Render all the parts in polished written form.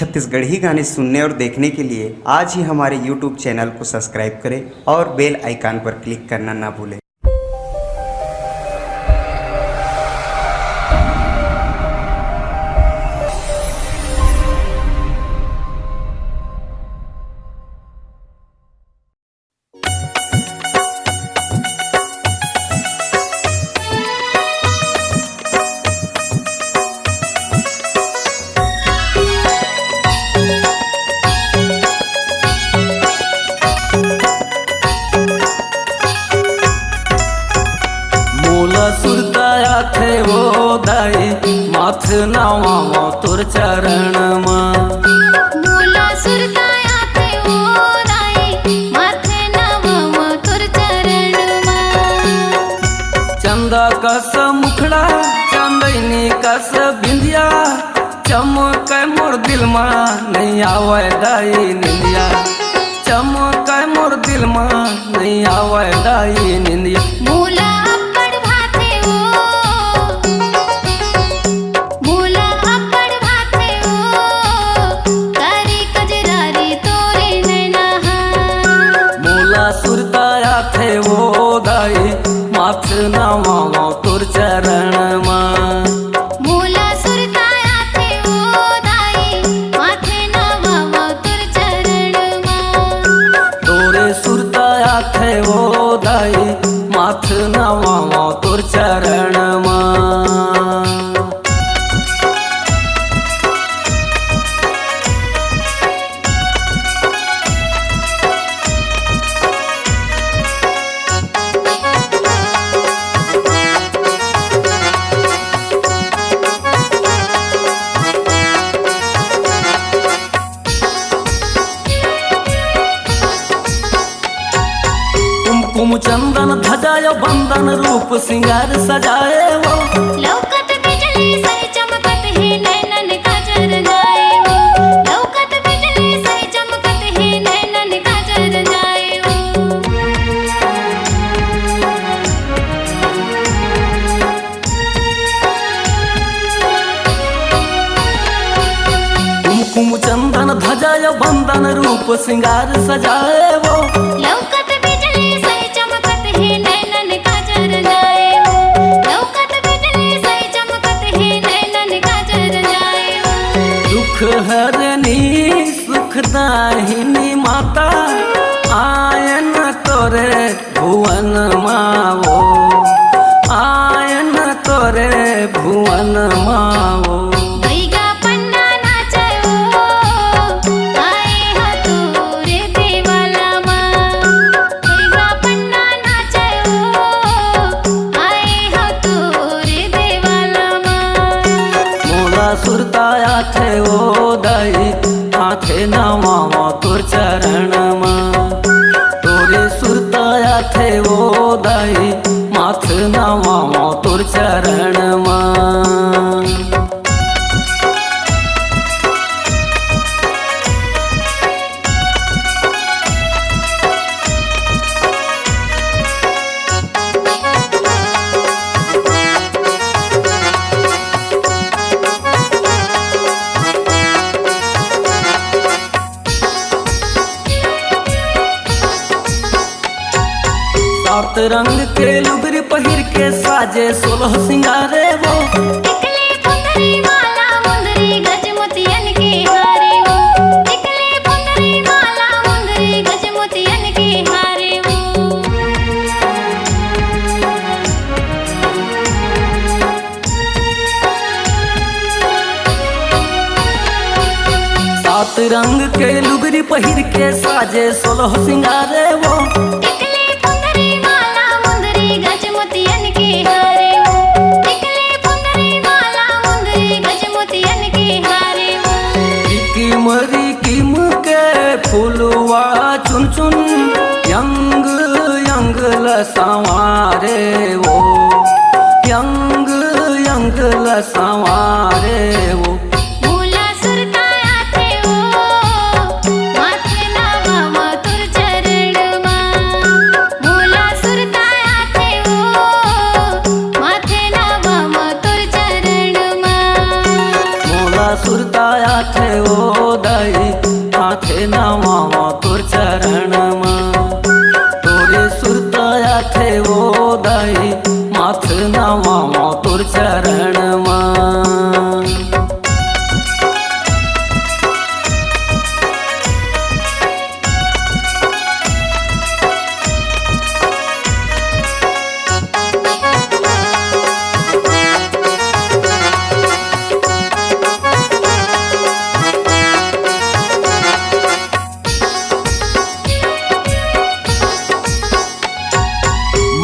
छत्तीसगढ़ी गाने सुनने और देखने के लिए आज ही हमारे YouTube चैनल को सब्सक्राइब करें और बेल आइकन पर क्लिक करना ना भूलें। सुरताया थे वो दाई माथ नावा तुर चरण मोला सुरताया थे वो दाई माथ नावा तुर चरण चंदा कस मुखड़ा चांदनी कस बिंदिया चमक मोर दिल मा नहीं आवे दाई निंदिया चमक मोर दिल मा नहीं आवे दाई निंदिया मोला सुरताया थे वो दाई माथ नावा तुर चरण मोला सुरताया थे वो दाई माथ नावा तुर चरण तोरे सुरताया थे वो दाई माथ नावा तुर चरण कुम चंदन धजायो बंदन रूप सिंगार सजाए वो लौकत बिजली सही चमकत है नैनन काजर जाए वो लौकत बिजली सही चमकत है नैनन काजर जाए वो कुम चंदन धजायो बंदन रूप सिंगार सजाए वो लौकत बिजली सही चमकत है नैनन काजर जाए वो लौकत बिजली सही चमकत है नैनन काजर जाए दुख हरनी सुखदाहिनी माता आयन तोरे भुवन मावो आयन तोरे भुवन मावो बैगा पन्ना नाचो आए हो तोरे देवाला माँ बैगा पन्ना नाचो आए हो तोरे देवाला माँ मोला सुरताया थे वो दाई आथे नावा तुर चरण तोरे सुरताया थे वो दाई माथ नावा तुर चरण सात रंग के लुगरी पहिर के साजे सोलह सिंगारे वो टिकले पुंदरी माला मुंदरी गजमोतियन के हारे वो टिकले पुंदरी माला मुंदरी गजमोतियन के हारे वो सात रंग के लुगरी पहिर के साजे सोलह सिंगारे वो टिकले पुंदरी माला मुंदरी गजमोतियन के हारे वो टिकले पुंदरी माला मुंदरी गजमोतियन के हारे वो किमरी किम के फूलवा चुन चुन यंग यंग लसवारे वो यंग यंग लसवारे वो मोला सुरताया थे वो माथ नावा तुर चरण मोला सुरताया थे वो माथ नावा तुर चरण सुरताया थे वो माथे नावा तोर चरण तोरे सुरताया थे वो दाई माथ नावा तोर चरण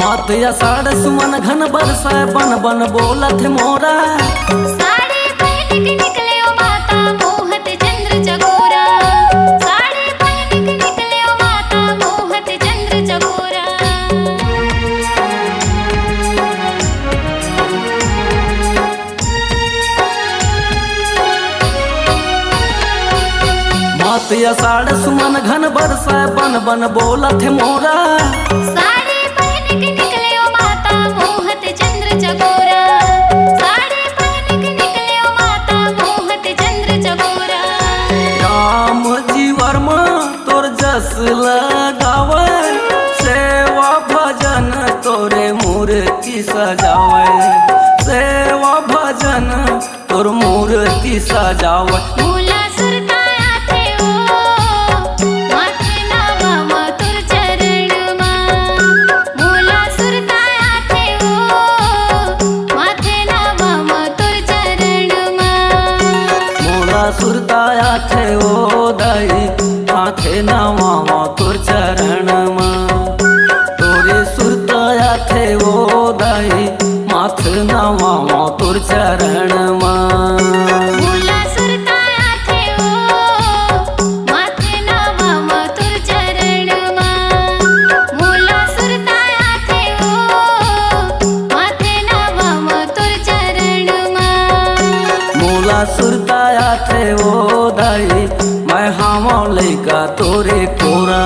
मात या साड़ सुमन घन बरसाए बन बन बोलत मोरा साड़ी पहन के निकले ओ माता मोहत चंद्र चकोरा साड़ी पहन के निकले ओ माता मोहत चंद्र चकोरा मात या साड़ सुमन घन बरसाए बन बन बोलत मोरा साड़ी पहन के निकले ओ माता मोहत चंद्र चकोरा साड़ी पहन के निकले ओ माता मोहत चंद्र चकोरा राम जी वर्मा तोर जस लगावे सेवा भजन तोरे मूर्ति सजावे सेवा भजन तोर मूर्ति सजावे मूला सुरताया थे ओ माथे नावा तुर चरण मूला सुरताया थे ओ माथे नावा तुर चरण मोला सुरताया थे ओ दाई माथे नावा तोर चरण तोरे सुरताया थे ओ दाई माथ नावा तोर चरण मूला सुरताया थे ओ माथे नावा तुर चरण मूला सुरताया थे ओ माथे नावा तुर चरण मोला सुरताया थे ओ दाई मैं हामो लैका तोरे कोरा